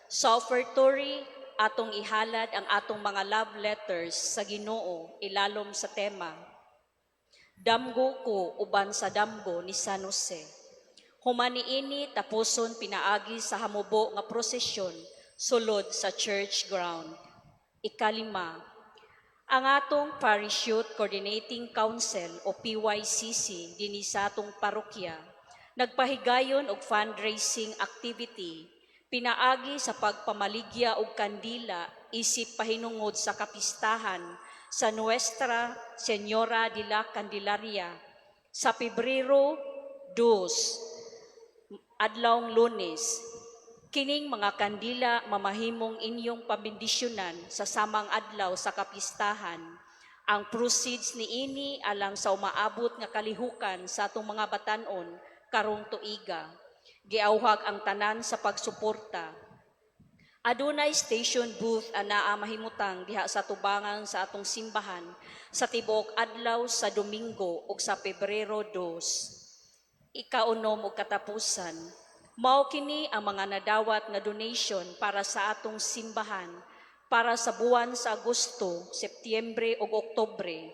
S5: Sa offertory, atong ihalad ang atong mga love letters sa Ginoo ilalom sa tema Damgo ko uban sa damgo ni San Jose. Humani ini tapuson pinaagi sa hamubo nga prosesyon sulod sa church ground. Ikalima, Ang atong Parish Youth Coordinating Council o PYCC dinhi sa atong parokya nagpahigayon og fundraising activity pinaagi sa pagpamaligya og kandila isip pahinungod sa kapistahan sa Nuestra Señora de la Candelaria sa Pebrero 2, adlawng Lunes. Kining mga kandila mamahimong inyong pabindisyonan sa samang adlaw sa kapistahan. Ang proceeds niini alang sa umaabot nga kalihukan sa atong mga batan-on karong tuiga. Giauhag ang tanan sa pagsuporta. Adunay station booth anaa mahimutang diha sa tubangan sa atong simbahan sa tibuok adlaw sa Domingo ug sa Pebrero 2. Ikaunom ug katapusan. Mao kini ang mga nadawat nga donation para sa atong simbahan para sa buwan sa Agosto, Setyembre ug Oktubre.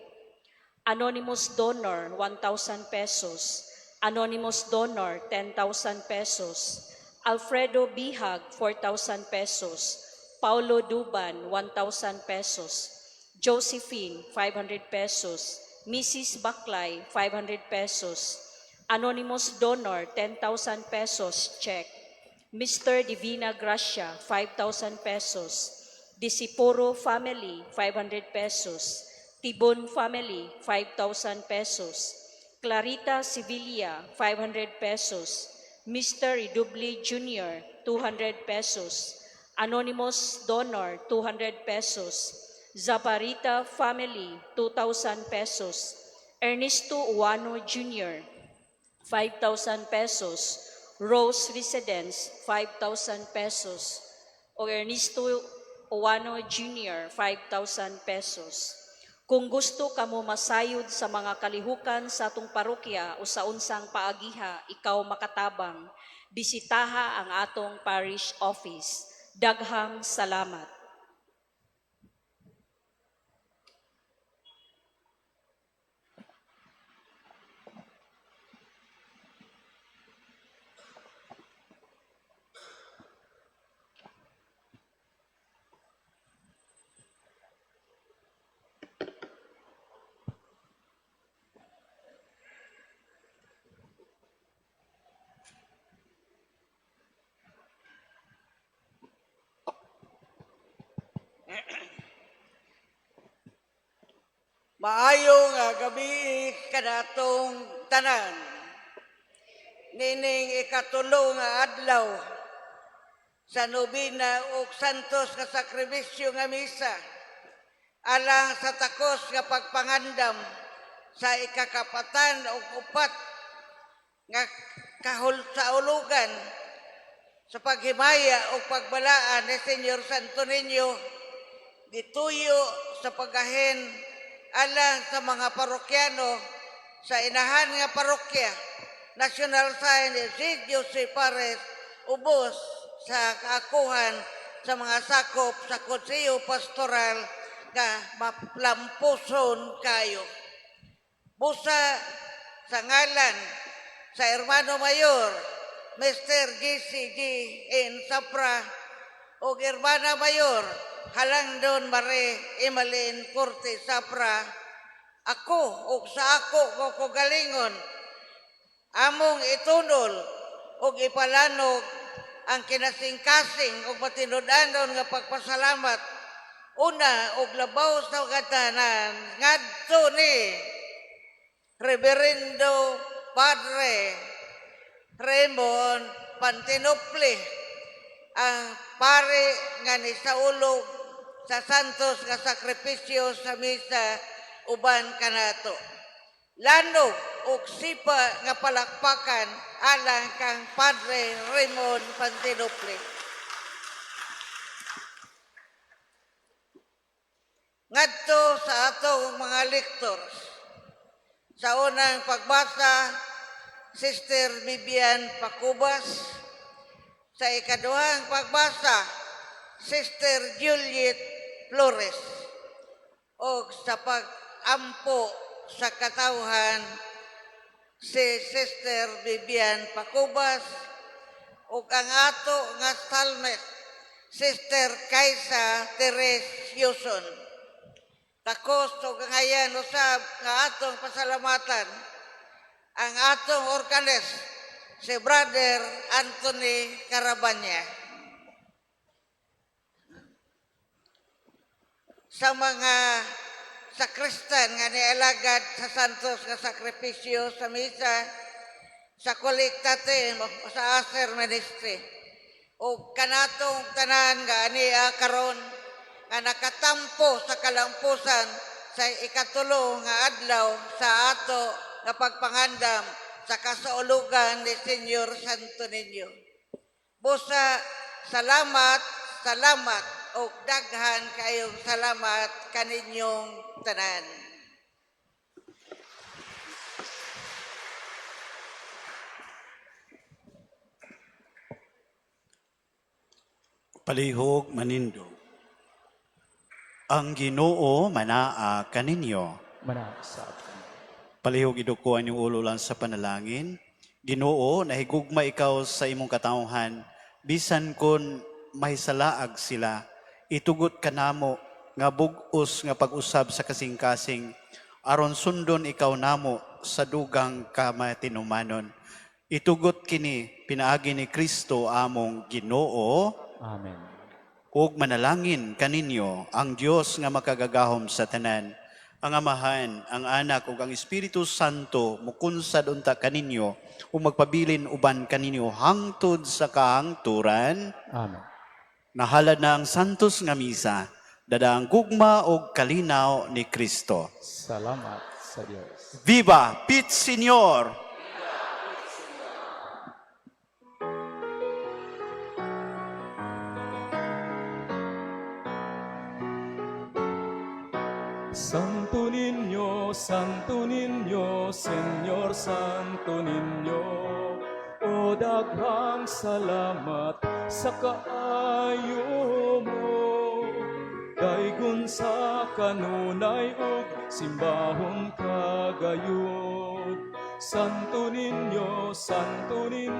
S5: Anonymous donor 1,000 pesos, anonymous donor 10,000 pesos, Alfredo Bihag 4,000 pesos, Paulo Duban 1,000 pesos, Josephine 500 pesos, Mrs. Baklay 500 pesos, anonymous donor 10,000 pesos check, Mr. Divina Gracia 5,000 pesos, Disipuro family 500 pesos, Tibon family 5,000 pesos, Clarita Sevilla 500 pesos, Mr. Redoble Jr. 200 pesos, anonymous donor 200 pesos, Zaparita family 2,000 pesos, Ernesto Uwano Jr. 5,000 pesos, Rose Residence 5,000 pesos, o Ernesto Uwano Jr. 5,000 pesos. Kung gusto kamo masayod sa mga kalihukan sa atong parokya o sa unsang paagiha, ikaw makatabang, bisitaha ang atong parish office. Daghang salamat.
S7: Maayong gabi kanatong tanan. Nining ikatulong adlaw sa nobina ug santos nga sakribisyo nga misa alang sa takos nga pagpangandam sa ikakapatan ug upat nga kahulsaulugan sa paghimaya ug pagbalaan ni Senyor Santo Niño dituyo sa pagahen alang sa mga parokyano sa inahan nga parokya, National Sign Egidio C. Pares, ubos sa kaakuhan sa mga sakop sa konseyo pastoral nga maplampuson kayo. Busa sa ngalan sa Hermano Mayor, Mr. GCG in Sapra, o Hermana Mayor, Halangdon Mare Emalin Corte Sapra, ako ug sa ako kogalingon among itunol ug ipalanog ang kinasingkasing ug matinud-anon nga pagpasalamat una ug labaw sa katanan ngadto ni Reverendo Padre Raymond Pantinople, ang pare nga ni Saulog sa santos nga sakripisyo sa misa uban kanato. Lanog ug sipa nga palakpakan alang kang Padre Raymond Pantinople. Ngadto sa atong mga lectors, sa unang pagbasa, Sister Vivian Pacubas. Sa ikaduhang pagbasa, Sister Juliet Flores. O sa pag-ampo sa katawhan, si Sister Vivian Pacubas. O ang ato nga salmet, Sister Kaisa Teres Yuson. Takos o gangayan usab nga atong pasalamatan ang atong organis si Brother Anthony Carabanya. Sa mga sakristan nga nialagad sa santos nga sakripisyo sa misa, sa kolektate mo sa Aser Ministry, o kanatong tanan nga aniya karon nga nakatampo sa kalampusan sa ikatulo nga adlaw sa ato nga pagpangandam sa kasaulugan ni Senyor Santo Niño. Busa, salamat o daghan kayong salamat kaninyong tanan.
S2: Palihog manindo. Ang Ginoo manaa kaninyo.
S1: Manaasa aton.
S2: Palihog iduko ang inyong ulo lang sa panalangin. Ginoo, nahigugma ikaw sa imong katauhan, bisan kon mahisalaag sila, itugot ka namo nga bug-os nga pag-usab sa kasing-kasing, aron sundon ikaw namo sa dugang kamatinumanon. Itugot kini, pinaagi ni Kristo among Ginoo,
S1: Amen.
S2: ug manalangin kaninyo ang Dios nga makagagahom sa tanan, ang Amahan, ang Anak ug ang Espiritu Santo mukunsad unta kaninyo ug magpabilin uban kaninyo hangtod sa kahangturan.
S1: Amen.
S2: Nahalad na ang santos nga misa, dadaang gugma ug kalinaw ni Kristo.
S1: Salamat sa Diyos.
S2: Viva Pit Señor!
S1: Santo Niño, Señor Santo Niño, o daghang salamat sa kaayo mo. Daygon sa kanunay ug simbahon kagayod. Santo Niño, gugma